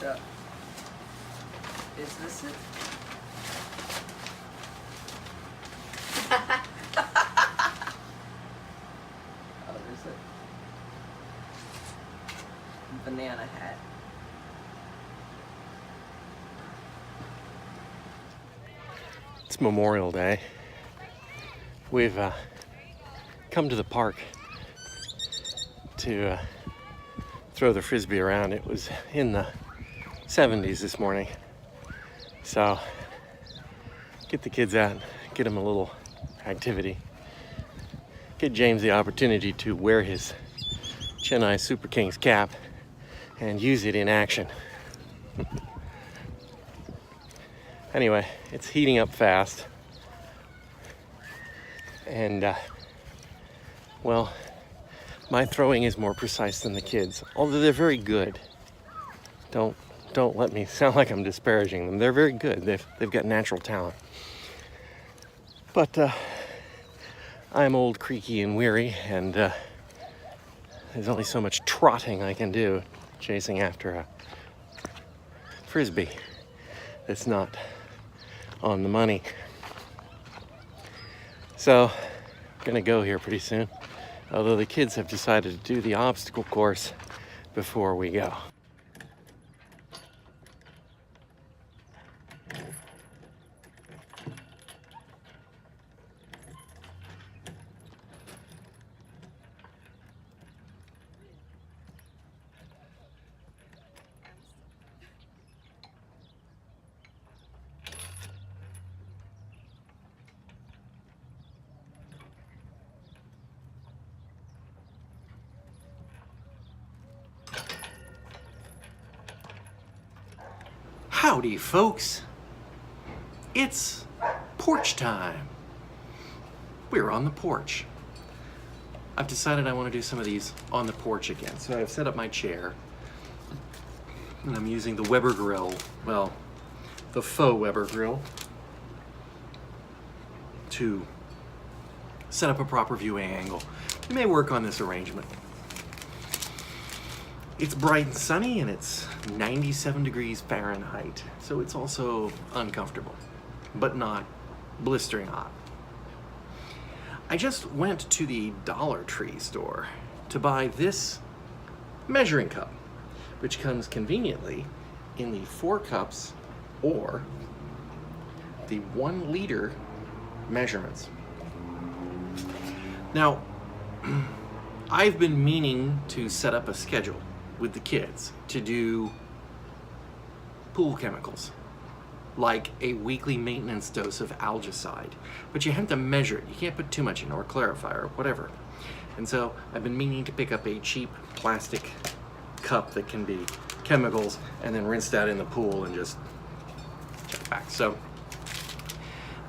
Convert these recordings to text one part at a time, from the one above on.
So, is this it? Oh, there's a banana hat. It's Memorial Day. We've come to the park to throw the frisbee around. It was in the 70s this morning. So get the kids out, get them a little activity. Get James the opportunity to wear his Chennai Super Kings cap and use it in action. Anyway, it's heating up fast. And, well, my throwing is more precise than the kids, although they're very good. Don't let me sound like I'm disparaging them. They're very good. They've got natural talent. But I'm old, creaky, and weary, and there's only so much trotting I can do chasing after a frisbee that's not on the money. So, I'm gonna go here pretty soon, although the kids have decided to do the obstacle course before we go. Howdy, folks. It's porch time. We're on the porch. I've decided I want to do some of these on the porch again. So I've set up my chair, and I'm using the Weber grill, well, the faux Weber grill, to set up a proper viewing angle. We may work on this arrangement. It's bright and sunny, and it's 97 degrees Fahrenheit, so it's also uncomfortable, but not blistering hot. I just went to the Dollar Tree store to buy this measuring cup, which comes conveniently in the 4 cups or the 1 liter measurements. Now, I've been meaning to set up a schedule with the kids to do pool chemicals, like a weekly maintenance dose of algicide, but you have to measure it. You can't put too much in, or clarifier, or whatever. And so I've been meaning to pick up a cheap plastic cup that can be chemicals and then rinse that in the pool and just check it back. So,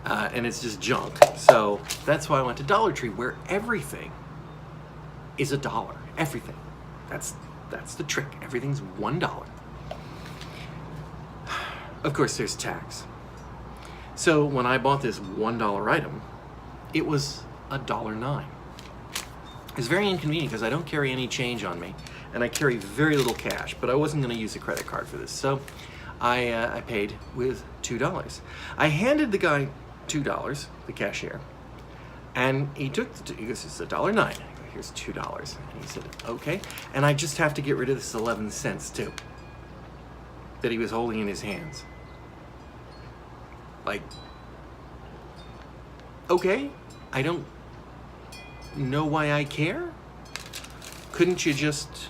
and it's just junk. So that's why I went to Dollar Tree, where everything is $1. Everything. That's the trick. Everything's $1. Of course, there's tax. So when I bought this $1 item, it was $1.09. It's very inconvenient because I don't carry any change on me, and I carry very little cash, but I wasn't going to use a credit card for this, so I paid with $2. I handed the guy $2, the cashier, and he took he goes, it's $1.09. Here's $2. And he said, okay. And I just have to get rid of this 11 cents too, that he was holding in his hands. Like, okay, I don't know why I care. Couldn't you just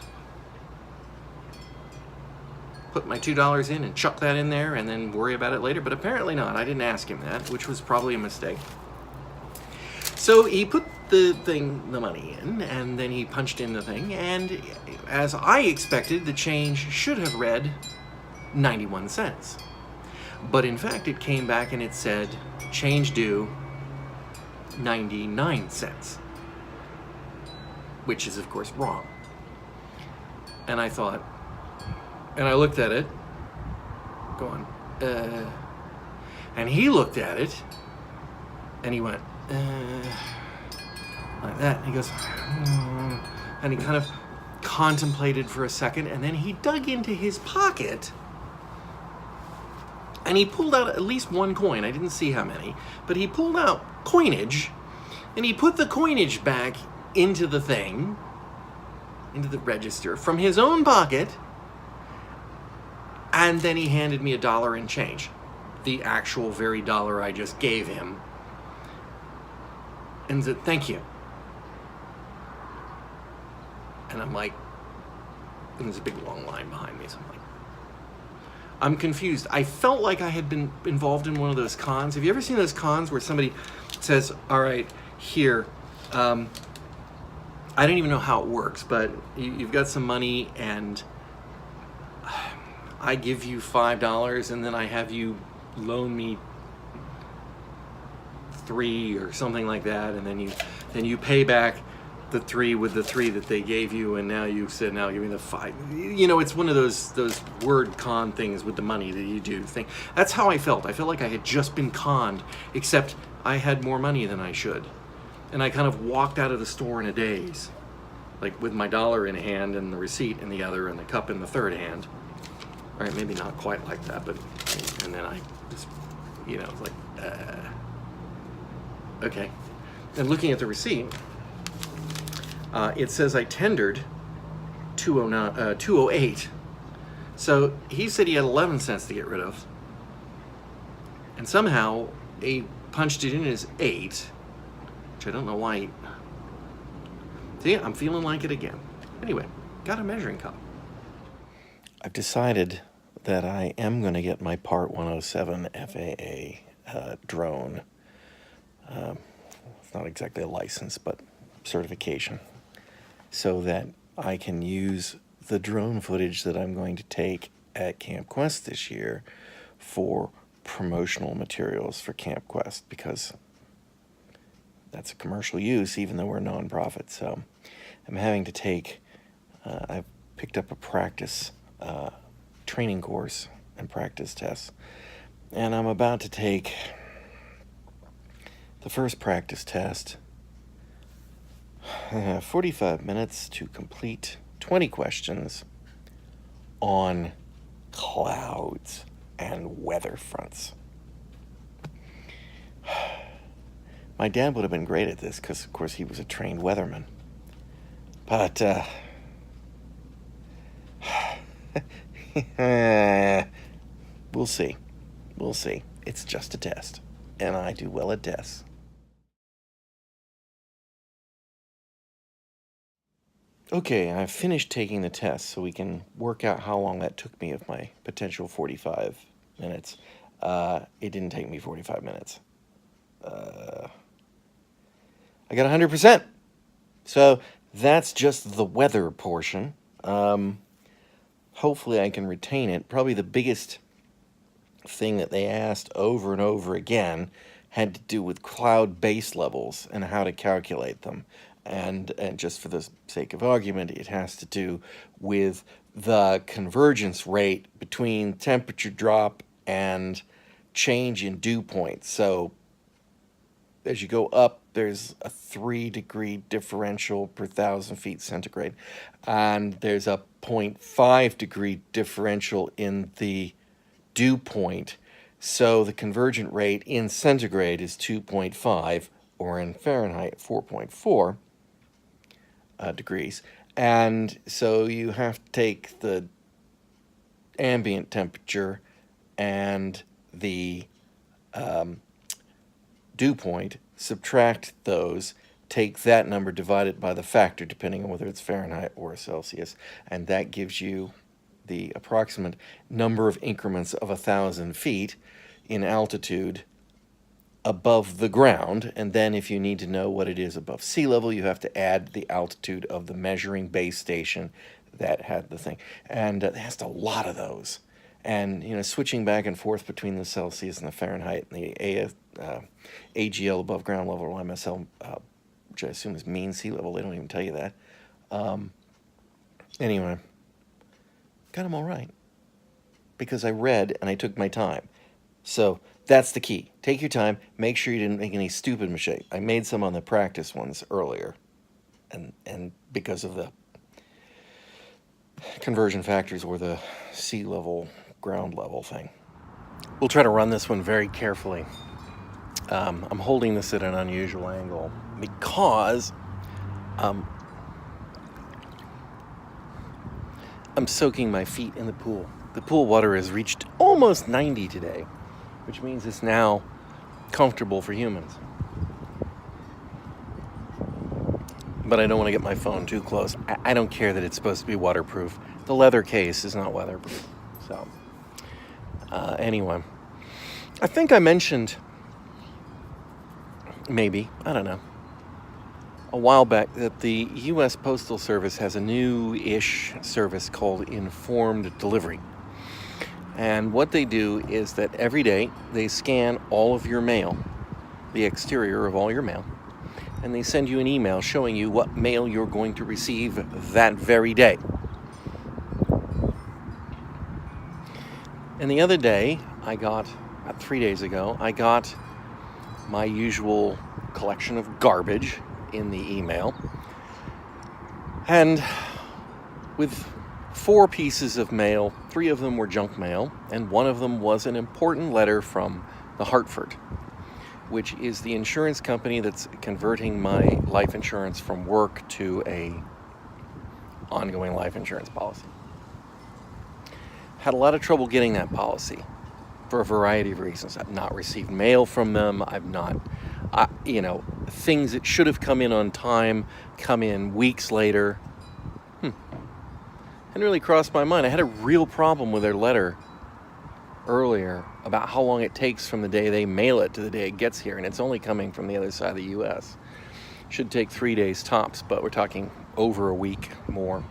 put my $2 in and chuck that in there and then worry about it later? But apparently not. I didn't ask him that, which was probably a mistake. So he put the money in, and then he punched in the thing, and as I expected, the change should have read 91 cents. But in fact, it came back and it said, change due 99 cents. Which is, of course, wrong. And I thought, and I looked at it, going, and he looked at it, and he went, like that. And he goes, and he kind of contemplated for a second, and then he dug into his pocket And he pulled out at least one coin. I didn't see how many, but he pulled out coinage, and he put the coinage back into the thing, into the register, from his own pocket, and then he handed me $1 in change. The actual very dollar I just gave him. And said, thank you. And I'm like, and there's a big long line behind me, so I'm like, I'm confused. I felt like I had been involved in one of those cons. Have you ever seen those cons where somebody says, all right, here, I don't even know how it works, but you've got some money and I give you $5 and then I have you loan me $3 or something like that, and then you pay back the $3 with the $3 that they gave you, and now you've said, now give me the $5. You know, it's one of those word con things with the money that you do thing. That's how I felt. I felt like I had just been conned, except I had more money than I should. And I kind of walked out of the store in a daze, like with my $1 in a hand and the receipt in the other and the cup in the third hand. All right, maybe not quite like that, but, and then I just, you know, like, okay. And looking at the receipt, it says I tendered $2.08. So he said he had 11 cents to get rid of. And somehow he punched it in as 8, which I don't know why. See, I'm feeling like it again. Anyway, got a measuring cup. I've decided that I am going to get my Part 107 FAA drone. It's not exactly a license, but certification, so that I can use the drone footage that I'm going to take at Camp Quest this year for promotional materials for Camp Quest, because that's a commercial use even though we're a nonprofit. So I'm having to take, I've picked up a practice training course and practice tests, and I'm about to take the first practice test. 45 minutes to complete 20 questions on clouds and weather fronts. My dad would have been great at this because, of course, he was a trained weatherman. But, we'll see. We'll see. It's just a test, and I do well at tests. Okay, I've finished taking the test, so we can work out how long that took me of my potential 45 minutes. It didn't take me 45 minutes. I got 100%. So that's just the weather portion. Hopefully I can retain it. Probably the biggest thing that they asked over and over again had to do with cloud base levels and how to calculate them. And just for the sake of argument, it has to do with the convergence rate between temperature drop and change in dew point. So as you go up, there's a 3-degree differential per 1,000 feet centigrade, and there's a 0.5 degree differential in the dew point. So the convergent rate in centigrade is 2.5, or in Fahrenheit 4.4 degrees. And so you have to take the ambient temperature and the dew point, subtract those, take that number, divide it by the factor, depending on whether it's Fahrenheit or Celsius, and that gives you the approximate number of increments of 1,000 feet in altitude above the ground. And then if you need to know what it is above sea level, you have to add the altitude of the measuring base station that had the thing. And there's a lot of those. And, you know, switching back and forth between the Celsius and the Fahrenheit and the AGL, above ground level, or MSL, which I assume is mean sea level. They don't even tell you that. Anyway, got them all right, because I read and I took my time. So that's the key. Take your time. Make sure you didn't make any stupid mistake. I made some on the practice ones earlier, and because of the conversion factors or the sea level, ground level thing. We'll try to run this one very carefully. I'm holding this at an unusual angle because I'm soaking my feet in the pool. The pool water has reached almost 90 today, which means it's now comfortable for humans. But I don't want to get my phone too close. I don't care that it's supposed to be waterproof. The leather case is not weatherproof. So, anyway, I think I mentioned, maybe, I don't know, a while back that the U.S. Postal Service has a new-ish service called Informed Delivery. And what they do is that every day they scan all of your mail, the exterior of all your mail, and they send you an email showing you what mail you're going to receive that very day. And the other day, about 3 days ago, I got my usual collection of garbage in the email. And with 4 pieces of mail, 3 of them were junk mail, and one of them was an important letter from the Hartford, which is the insurance company that's converting my life insurance from work to a ongoing life insurance policy. Had a lot of trouble getting that policy for a variety of reasons. I've not received mail from them. I've not, things that should have come in on time come in weeks later. Hadn't really crossed my mind. I had a real problem with their letter earlier about how long it takes from the day they mail it to the day it gets here, and it's only coming from the other side of the U.S. Should take 3 days tops, but we're talking over a week more.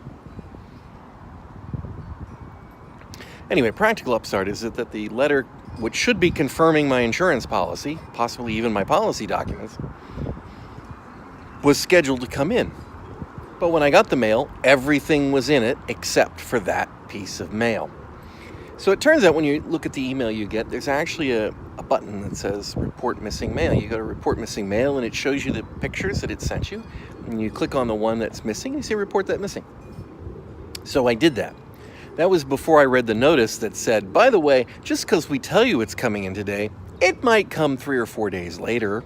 Anyway, practical upside is that the letter, which should be confirming my insurance policy, possibly even my policy documents, was scheduled to come in. But when I got the mail, everything was in it except for that piece of mail. So it turns out when you look at the email you get, there's actually a button that says Report Missing Mail. You go to Report Missing Mail and it shows you the pictures that it sent you. And you click on the one that's missing and you say Report That Missing. So I did that. That was before I read the notice that said, by the way, just because we tell you it's coming in today, it might come 3 or 4 days later.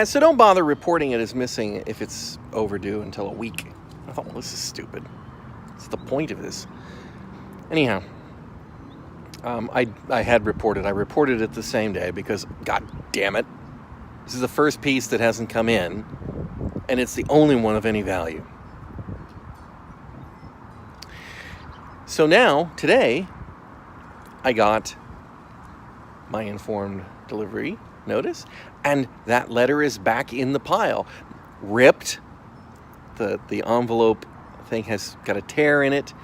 So don't bother reporting it as missing if it's overdue until a week. I thought, well, this is stupid. What's the point of this? Anyhow, I had reported. I reported it the same day because, god damn it, this is the first piece that hasn't come in, and it's the only one of any value. So now, today, I got my informed delivery notice, and that letter is back in the pile. Ripped. The envelope thing has got a tear in it.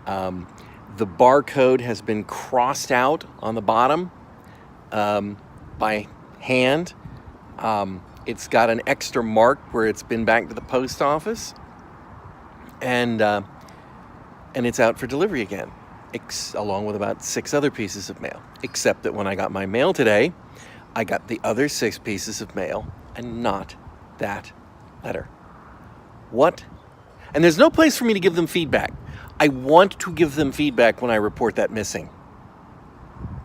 The barcode has been crossed out on the bottom by hand. It's got an extra mark where it's been back to the post office. And it's out for delivery again, along with about 6 other pieces of mail. Except that when I got my mail today, I got the other 6 pieces of mail and not that letter. What? And there's no place for me to give them feedback. I want to give them feedback when I report that missing.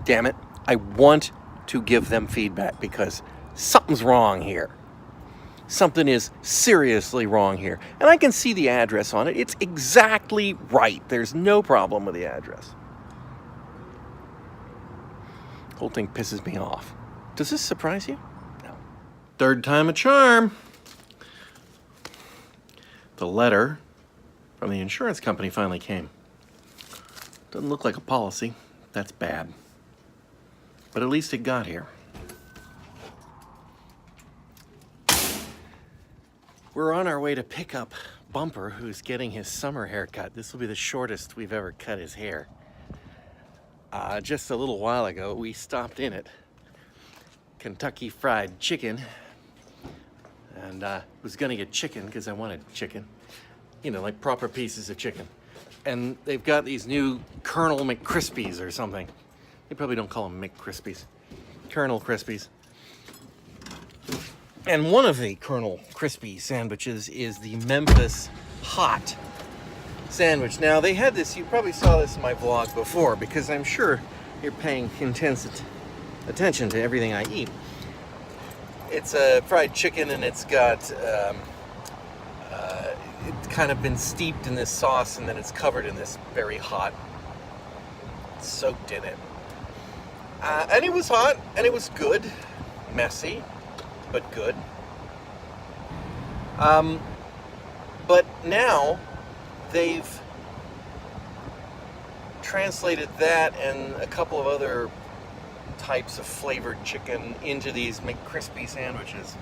Damn it. I want to give them feedback because something's wrong here. Something is seriously wrong here. And I can see the address on it. It's exactly right. There's no problem with the address. The whole thing pisses me off. Does this surprise you? No. Third time a charm. The letter from the insurance company finally came. Doesn't look like a policy. That's bad. But at least it got here. We're on our way to pick up Bumper, who's getting his summer haircut. This will be the shortest we've ever cut his hair. Just a little while ago, we stopped in at Kentucky Fried Chicken. And was gonna get chicken because I wanted chicken. Like proper pieces of chicken. And they've got these new Colonel McCrispies or something. They probably don't call them McCrispies. Colonel Crispies. And one of the Colonel Crispy sandwiches is the Memphis Hot. sandwich. Now, they had this, you probably saw this in my vlog before, because I'm sure you're paying intense attention to everything I eat. It's a fried chicken, and it's got, it's kind of been steeped in this sauce, and then it's covered in this very hot, soaked in it. And it was hot, and it was good. Messy, but good. But now they've translated that and a couple of other types of flavored chicken into these McCrispy sandwiches.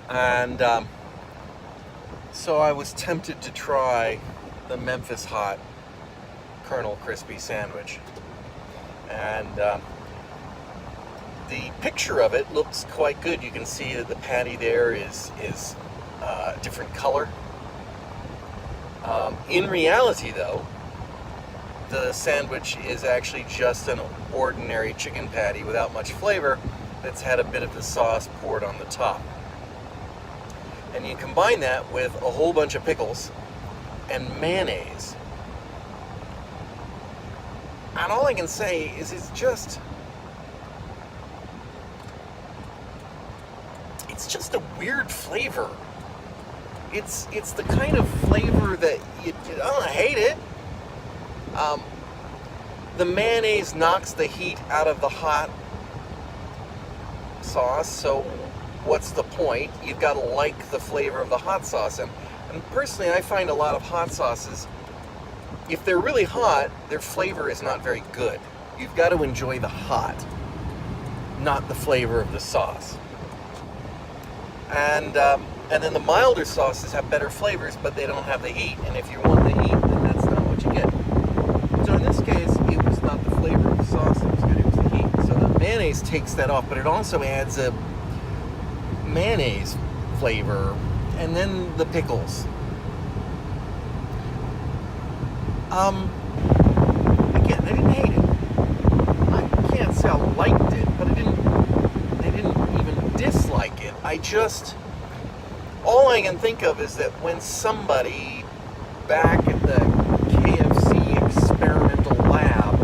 And so I was tempted to try the Memphis Hot Colonel Crispy sandwich. And the picture of it looks quite good. You can see that the patty there is a different color. In reality, though, the sandwich is actually just an ordinary chicken patty without much flavor that's had a bit of the sauce poured on the top. And you combine that with a whole bunch of pickles and mayonnaise. And all I can say is it's just a weird flavor. It's the kind of flavor that I don't hate it. The mayonnaise knocks the heat out of the hot sauce, so what's the point? You've got to like the flavor of the hot sauce. And personally, I find a lot of hot sauces, if they're really hot, their flavor is not very good. You've got to enjoy the hot, not the flavor of the sauce. And then the milder sauces have better flavors, but they don't have the heat. And if you want the heat, then that's not what you get. So in this case, it was not the flavor of the sauce that was good, it was the heat. So the mayonnaise takes that off, but it also adds a mayonnaise flavor, and then the pickles. Again, I didn't hate it. I can't say I liked it, but I didn't even dislike it. All I can think of is that when somebody back at the KFC experimental lab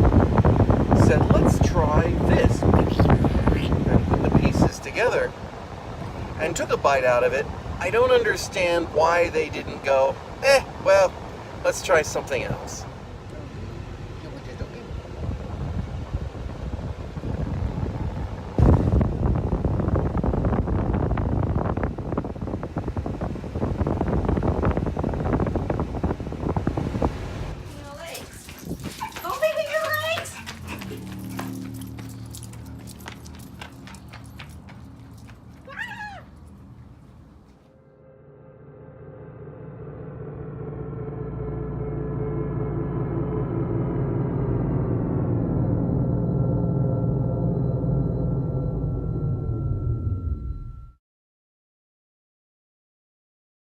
said, let's try this, and put the pieces together, and took a bite out of it, I don't understand why they didn't go, well, let's try something else.